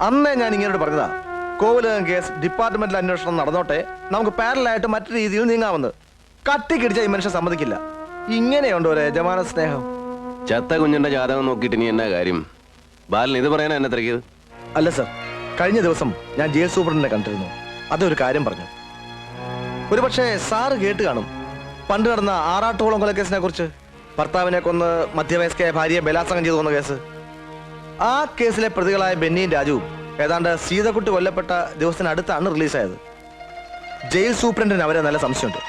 അന്നേ ഞാൻ ഇങ്ങനോട് പറഞ്ഞതാ, കോവിലകം കേസ് ഡിപ്പാർട്ട്മെന്റിൽ അന്വേഷണം നടന്നോട്ടെ, നമുക്ക് പാരലായിട്ട് മറ്റു രീതിയിൽ നീങ്ങാവുന്നത്. കട്ടിക്കിടിച്ച ഈ മനുഷ്യൻ സമ്മതിക്കില്ല. ഇങ്ങനെയുണ്ടോ ഒരു യജമാന സ്നേഹം? ചത്ത കുഞ്ഞിന്റെ ജാതകം നോക്കിയിട്ട് ഇനി എന്നാ കാര്യം? ബാലൻ ഇത് പറയാനാ എന്നെ തിരക്കിയത്? അല്ല സർ, കഴിഞ്ഞ ദിവസം ഞാൻ ജയിൽ സൂപ്രണ്ടിനെ കണ്ടിരുന്നു. അതൊരു കാര്യം പറഞ്ഞു. ഒരുപക്ഷെ സാറ് കേട്ട് കാണും, പണ്ട് നടന്ന ആറാട്ടോളം കൊലക്കേസിനെ കുറിച്ച്. ഭർത്താവിനെ കൊന്ന് മധ്യവയസ്കയായ ഭാര്യയെ ബലാത്സംഗം ചെയ്തു കൊന്ന കേസ്. ആ കേസിലെ പ്രതികളായ ബെന്നിയും രാജുവും ഏതാണ്ട് സീതക്കുട്ടി കൊല്ലപ്പെട്ട ദിവസത്തിനടുത്താണ് റിലീസായത്. ജയിൽ സൂപ്രണ്ടിന് അവരെ നല്ല സംശയമുണ്ട്.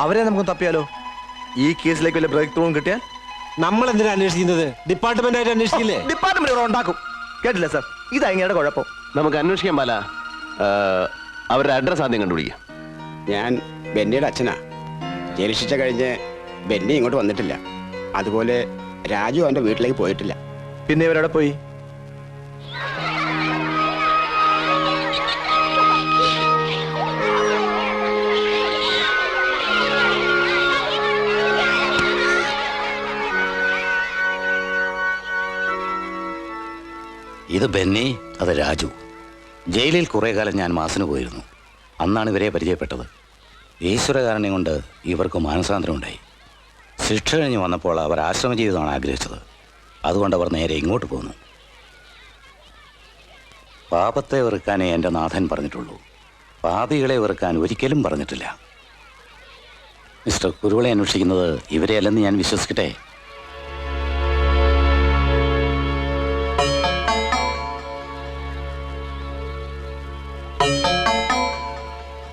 അവരെ നമുക്ക് തപ്പിയാലോ? ഈ കേസിലേക്ക് വല്ല ബ്രേക്ക് ത്രൂവും കിട്ടിയാൽ നമ്മൾ എന്തിനാ അന്വേഷിക്കുന്നത്? ഡിപ്പാർട്ട്മെന്റ് ആയിട്ട് അന്വേഷിക്കില്ലേ? ഡിപ്പാർട്ട്മെന്റ് ഇവിടെ ഉണ്ടാക്കും. കേട്ടില്ല സർ, ഇതാ ഇങ്ങയുടെ കുഴപ്പം. നമുക്ക് അന്വേഷിക്കാൻ പാല. അവരുടെ അഡ്രസ് ആദ്യം കണ്ടുപിടിക്കാം. ഞാൻ ബെന്നിയുടെ അച്ഛനാ. ജയിൽ ശിക്ഷ കഴിഞ്ഞ് ബെന്നി ഇങ്ങോട്ട് വന്നിട്ടില്ല. അതുപോലെ രാജു അവന്റെ വീട്ടിലേക്ക് പോയിട്ടില്ല. പിന്നെ ഇവരവിടെ പോയി? ഇത് ബെന്നി, അത് രാജു. ജയിലിൽ കുറേ കാലം ഞാൻ മാസിന് പോയിരുന്നു. അന്നാണ് ഇവരെ പരിചയപ്പെട്ടത്. ഈശ്വരകാരുണ്യം കൊണ്ട് ഇവർക്ക് മാനസാന്തരം ഉണ്ടായി. ശിക്ഷ കഴിഞ്ഞ് വന്നപ്പോൾ അവർ ആശ്രമ ജീവിതമാണ് ആഗ്രഹിച്ചത്. അതുകൊണ്ട് അവർ നേരെ ഇങ്ങോട്ട് പോന്നു. പാപത്തെ വെറുക്കാനേ എൻ്റെ നാഥൻ പറഞ്ഞിട്ടുള്ളൂ, പാപികളെ വെറുക്കാൻ ഒരിക്കലും പറഞ്ഞിട്ടില്ല. മിസ്റ്റർ കുരുവിളെ അന്വേഷിക്കുന്നത് ഇവരെയല്ലെന്ന് ഞാൻ വിശ്വസിക്കട്ടെ?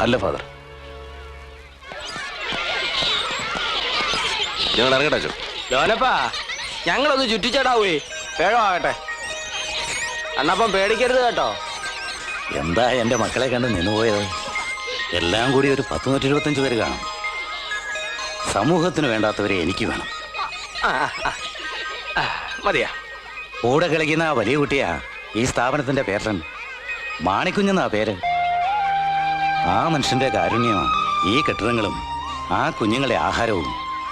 അല്ല ഫാദർ. ഞങ്ങൾ ഇറങ്ങട്ടെ ലോനപ്പാ, ഞങ്ങളൊന്ന് ചുറ്റിച്ചേടാവേ. വേഗമാകട്ടെ. അന്നപ്പം പേടിക്കരുത് കേട്ടോ. എന്താ എൻ്റെ മക്കളെ കണ്ട് നിന്നുപോയത്? എല്ലാം കൂടി ഒരു 125 പേര് കാണും. സമൂഹത്തിന് വേണ്ടാത്തവരെ എനിക്ക് വേണം. മതിയാ. കൂടെ കളിക്കുന്ന ആ വലിയ കുട്ടിയാ ഈ സ്ഥാപനത്തിൻ്റെ പേരൻ. മാണിക്കുഞ്ഞെന്നാ പേര്. ആ മനുഷ്യൻ്റെ കാരുണ്യമാണ് ഈ കെട്ടിടങ്ങളും ആ കുഞ്ഞുങ്ങളുടെ ആഹാരവും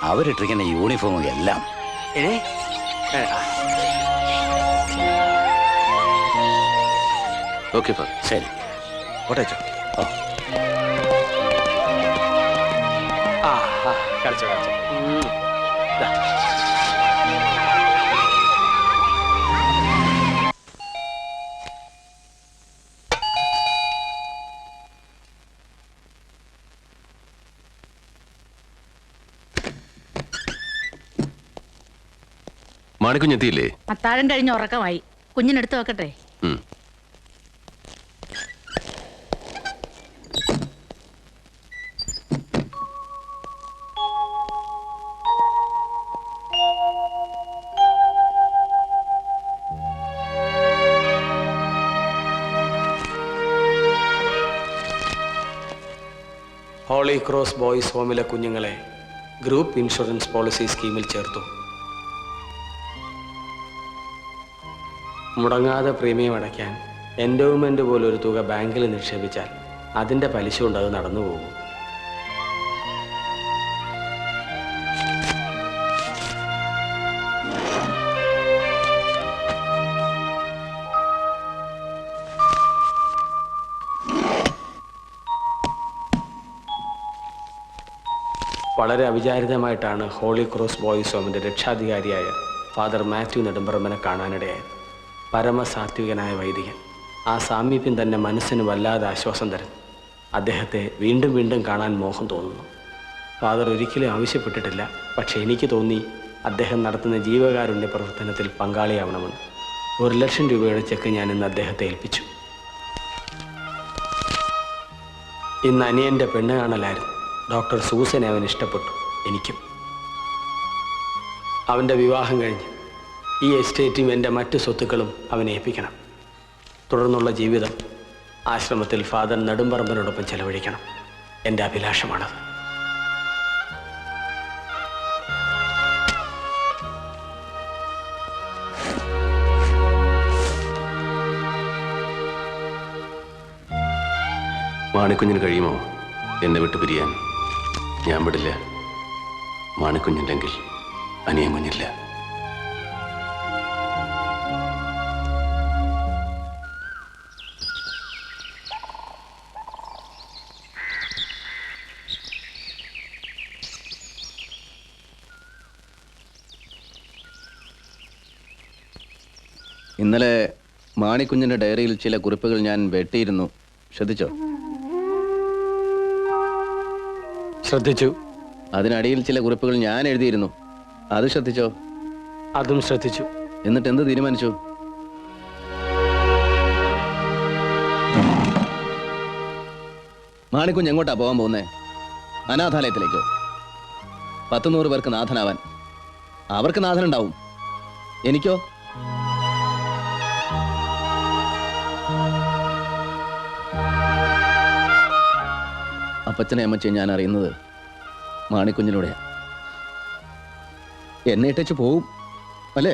അവരിട്ടിരിക്കുന്ന യൂണിഫോമും എല്ലാം. Okay father. ശരി, ഓട്ടേച്ചോ. കളിച്ചോ കളിച്ചോ. മാണിക്കുഞ്ഞെത്തിയില്ലേ? അത്താഴം കഴിഞ്ഞ് ഉറക്കമായി. കുഞ്ഞിനെടുത്ത് വെക്കട്ടെ? ഹോളി ക്രോസ് ബോയ്സ് ഹോമിലെ കുഞ്ഞുങ്ങളെ ഗ്രൂപ്പ് ഇൻഷുറൻസ് പോളിസി സ്കീമിൽ ചേർത്തു. മുടങ്ങാതെ പ്രീമിയം അടയ്ക്കാൻ എൻഡോവ്മെൻ്റ് പോലൊരു തുക ബാങ്കിൽ നിക്ഷേപിച്ചാൽ അതിൻ്റെ പലിശ കൊണ്ട് അത് നടന്നു പോകും. വളരെ അവിചാരിതമായിട്ടാണ് ഹോളി ക്രോസ് ബോയ്സ് ഹോമിൻ്റെ രക്ഷാധികാരിയായ ഫാദർ മാത്യു നെടുമ്പറമ്പനെ കാണാനിടയായത്. പരമസാത്വികനായ വൈദികൻ. ആ സാമീപ്യം തന്നെ മനസ്സിന് വല്ലാതെ ആശ്വാസം തരുന്നു. അദ്ദേഹത്തെ വീണ്ടും വീണ്ടും കാണാൻ മോഹം തോന്നുന്നു. ഫാദർ ഒരിക്കലും ആവശ്യപ്പെട്ടിട്ടില്ല, പക്ഷേ എനിക്ക് തോന്നി അദ്ദേഹം നടത്തുന്ന ജീവകാരുണ്യ പ്രവർത്തനത്തിൽ പങ്കാളിയാവണമെന്ന്. 1,00,000 രൂപയുടെ ചെക്ക് ഞാൻ ഇന്ന് അദ്ദേഹത്തെ ഏൽപ്പിച്ചു. ഇന്ന് അനിയൻ്റെ പെണ്ണ് കാണലായിരുന്നു. ഡോക്ടർ സൂസനെ അവൻ ഇഷ്ടപ്പെട്ടു, എനിക്കും. അവൻ്റെ വിവാഹം കഴിഞ്ഞ് ഈ എസ്റ്റേറ്റും എൻ്റെ മറ്റു സ്വത്തുക്കളും അവനെ ഏൽപ്പിക്കണം. തുടർന്നുള്ള ജീവിതം ആശ്രമത്തിൽ ഫാദർ നെടുമ്പറമ്പനോടൊപ്പം ചെലവഴിക്കണം. എൻ്റെ അഭിലാഷമാണത്. മാണിക്കുഞ്ഞിന് കഴിയുമോ എന്നെ വിട്ടു പിരിയാൻ? ഞാൻ വിടില്ല. മാണിക്കുഞ്ഞില്ലെങ്കിൽ അനിയൻ കുഞ്ഞില്ല. ഇന്നലെ മാണിക്കുഞ്ഞിന്റെ ഡയറിയിൽ ചില കുറിപ്പുകൾ ഞാൻ വെട്ടിയിരുന്നു. ശ്രദ്ധിച്ചോ? ശ്രദ്ധിച്ചു. അതിനടിയിൽ ചില കുറിപ്പുകൾ ഞാൻ എഴുതിയിരുന്നു. അത് ശ്രദ്ധിച്ചോ? അതും ശ്രദ്ധിച്ചു. എന്നിട്ട് എന്ത് തീരുമാനിച്ചു? മാണിക്കുഞ്ഞ് എങ്ങോട്ടാ പോകാൻ പോകുന്നേ? അനാഥാലയത്തിലേക്കോ? 100 പേർക്ക് നാഥനാവാൻ. അവർക്ക് നാഥനുണ്ടാവും, എനിക്കോ? അപ്പച്ചനെ അമ്മച്ചെ ഞാൻ അറിയുന്നത് മാണിക്കുഞ്ഞിലൂടെയാ. എന്നെ ഇട്ടേച്ച് പോവും അല്ലേ?